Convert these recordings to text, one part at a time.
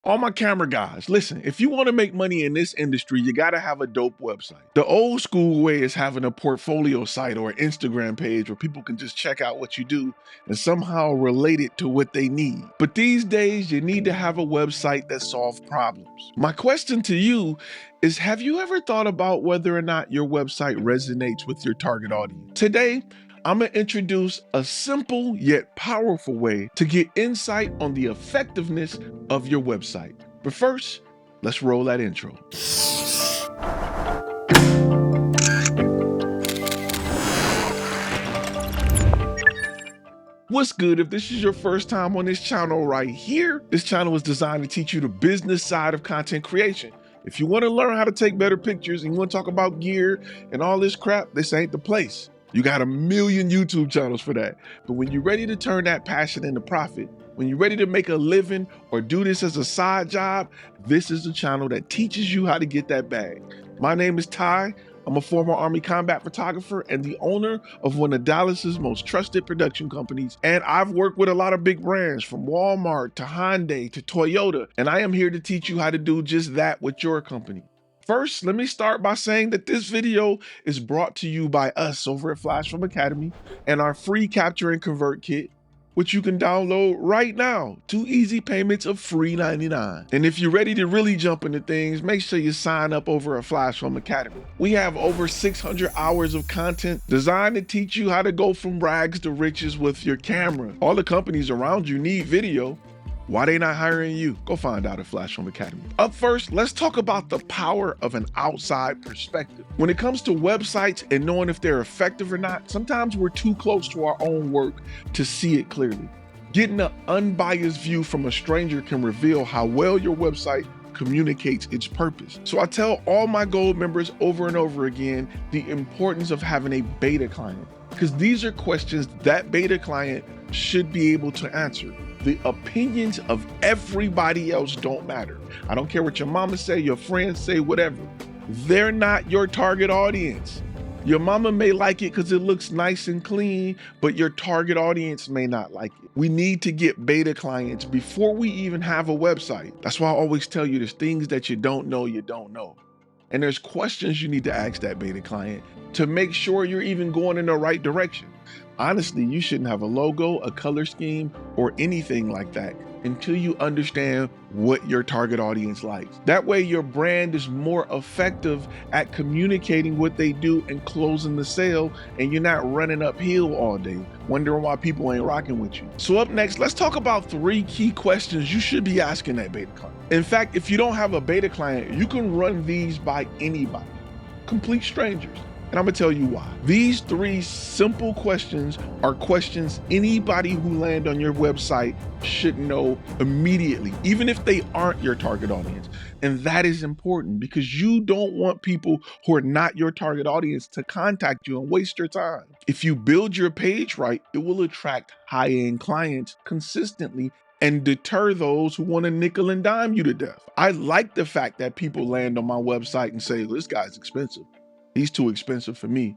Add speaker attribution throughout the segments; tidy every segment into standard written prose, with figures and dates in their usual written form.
Speaker 1: All my camera guys, listen, if you want to make money in this industry, you got to have a dope website. The old school way is having a portfolio site or an Instagram page where people can just check out what you do and somehow relate it to what they need. But these days, you need to have a website that solves problems. My question to you is, have you ever thought about whether or not your website resonates with your target audience? Today, I'm gonna introduce a simple yet powerful way to get insight on the effectiveness of your website. But first, let's roll that intro. What's good? If this is your first time on this channel right here, this channel is designed to teach you the business side of content creation. If you want to learn how to take better pictures and you want to talk about gear and all this crap, this ain't the place. You got a million YouTube channels for that. But when you're ready to turn that passion into profit, when you're ready to make a living or do this as a side job, this is the channel that teaches you how to get that bag. My name is Ty. I'm a former Army combat photographer and the owner of one of Dallas's most trusted production companies. And I've worked with a lot of big brands from Walmart to Hyundai to Toyota. And I am here to teach you how to do just that with your company. First, let me start by saying that this video is brought to you by us over at FlashFilm Academy and our free Capture and Convert kit, which you can download right now. 2 easy payments of free $99. And if you're ready to really jump into things, make sure you sign up over at FlashFilm Academy. We have over 600 hours of content designed to teach you how to go from rags to riches with your camera. All the companies around you need video. Why they not hiring you? Go find out at FlashFilm Academy. Up first, let's talk about the power of an outside perspective. When it comes to websites and knowing if they're effective or not, sometimes we're too close to our own work to see it clearly. Getting an unbiased view from a stranger can reveal how well your website communicates its purpose. So I tell all my gold members over and over again the importance of having a beta client, because these are questions that beta client should be able to answer. The opinions of everybody else don't matter. I don't care what your mama say, your friends say, whatever. They're not your target audience. Your mama may like it because it looks nice and clean, but your target audience may not like it. We need to get beta clients before we even have a website. That's why I always tell you there's things that you don't know. And there's questions you need to ask that beta client to make sure you're even going in the right direction. Honestly, you shouldn't have a logo, a color scheme, or anything like that until you understand what your target audience likes. That way your brand is more effective at communicating what they do and closing the sale, and you're not running uphill all day, wondering why people ain't rocking with you. So up next, let's talk about 3 key questions you should be asking that beta client. In fact, if you don't have a beta client, you can run these by anybody, complete strangers. And I'm gonna tell you why. These 3 simple questions are questions anybody who land on your website should know immediately, even if they aren't your target audience. And that is important because you don't want people who are not your target audience to contact you and waste your time. If you build your page right, it will attract high-end clients consistently and deter those who want to nickel and dime you to death. I like the fact that people land on my website and say, this guy's expensive. He's too expensive for me.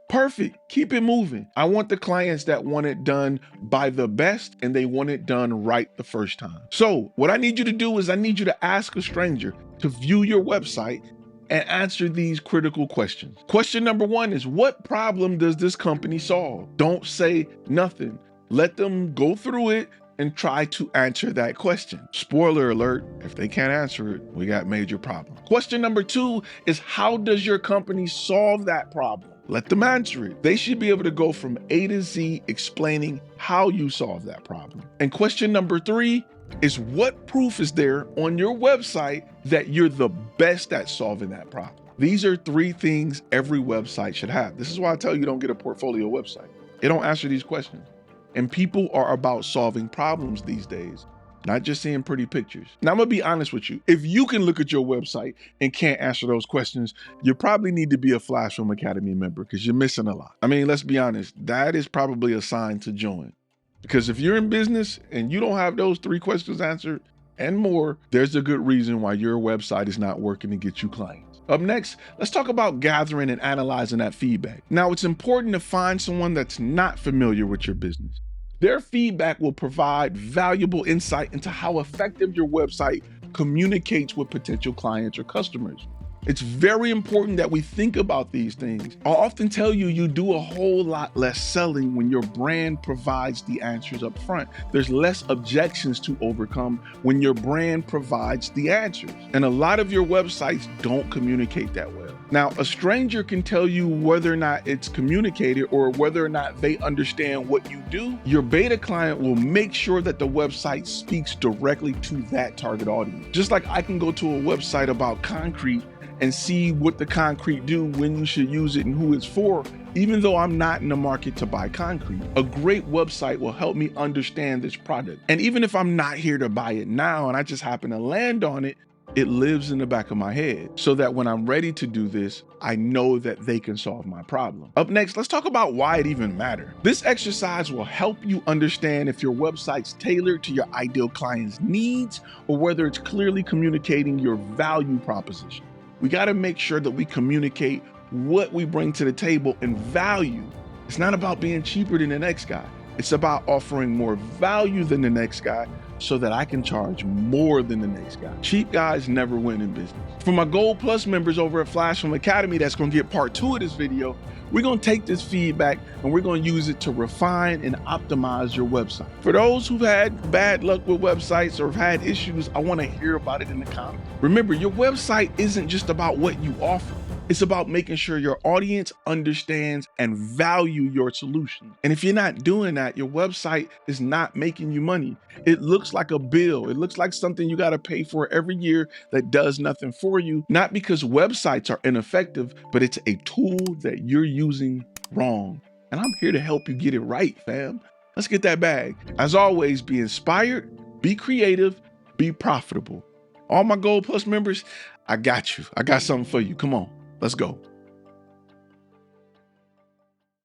Speaker 1: Perfect, keep it moving. I want the clients that want it done by the best and they want it done right the first time. So what I need you to do is I need you to ask a stranger to view your website and answer these critical questions. Question number 1 is, what problem does this company solve? Don't say nothing. Let them go through it and try to answer that question. Spoiler alert, if they can't answer it, we got major problems. Question number 2 is, how does your company solve that problem? Let them answer it. They should be able to go from A to Z explaining how you solve that problem. And question number 3 is, what proof is there on your website that you're the best at solving that problem? These are 3 things every website should have. This is why I tell you don't get a portfolio website. It don't answer these questions. And people are about solving problems these days, not just seeing pretty pictures. Now, I'm gonna be honest with you. If you can look at your website and can't answer those questions, you probably need to be a FlashFilm Academy member because you're missing a lot. I mean, let's be honest, that is probably a sign to join. Because if you're in business and you don't have those 3 questions answered and more, there's a good reason why your website is not working to get you clients. Up next, let's talk about gathering and analyzing that feedback. Now, it's important to find someone that's not familiar with your business. Their feedback will provide valuable insight into how effective your website communicates with potential clients or customers. It's very important that we think about these things. I'll often tell you, you do a whole lot less selling when your brand provides the answers up front. There's less objections to overcome when your brand provides the answers. And a lot of your websites don't communicate that well. Now, a stranger can tell you whether or not it's communicated or whether or not they understand what you do. Your beta client will make sure that the website speaks directly to that target audience. Just like I can go to a website about concrete and see what the concrete do, when you should use it, and who it's for, even though I'm not in the market to buy concrete. A great website will help me understand this product. And even if I'm not here to buy it now and I just happen to land on it, it lives in the back of my head so that when I'm ready to do this, I know that they can solve my problem. Up next, let's talk about why it even matters. This exercise will help you understand if your website's tailored to your ideal client's needs or whether it's clearly communicating your value proposition. We got to make sure that we communicate what we bring to the table and value. It's not about being cheaper than the next guy. It's about offering more value than the next guy so that I can charge more than the next guy. Cheap guys never win in business. For my Gold Plus members over at FlashFilm Academy that's going to get part 2 of this video, we're going to take this feedback and we're going to use it to refine and optimize your website. For those who've had bad luck with websites or have had issues, I want to hear about it in the comments. Remember, your website isn't just about what you offer. It's about making sure your audience understands and value your solution. And if you're not doing that, your website is not making you money. It looks like a bill. It looks like something you got to pay for every year that does nothing for you. Not because websites are ineffective, but it's a tool that you're using wrong. And I'm here to help you get it right, fam. Let's get that bag. As always, be inspired, be creative, be profitable. All my Gold Plus members, I got you. I got something for you. Come on. Let's go.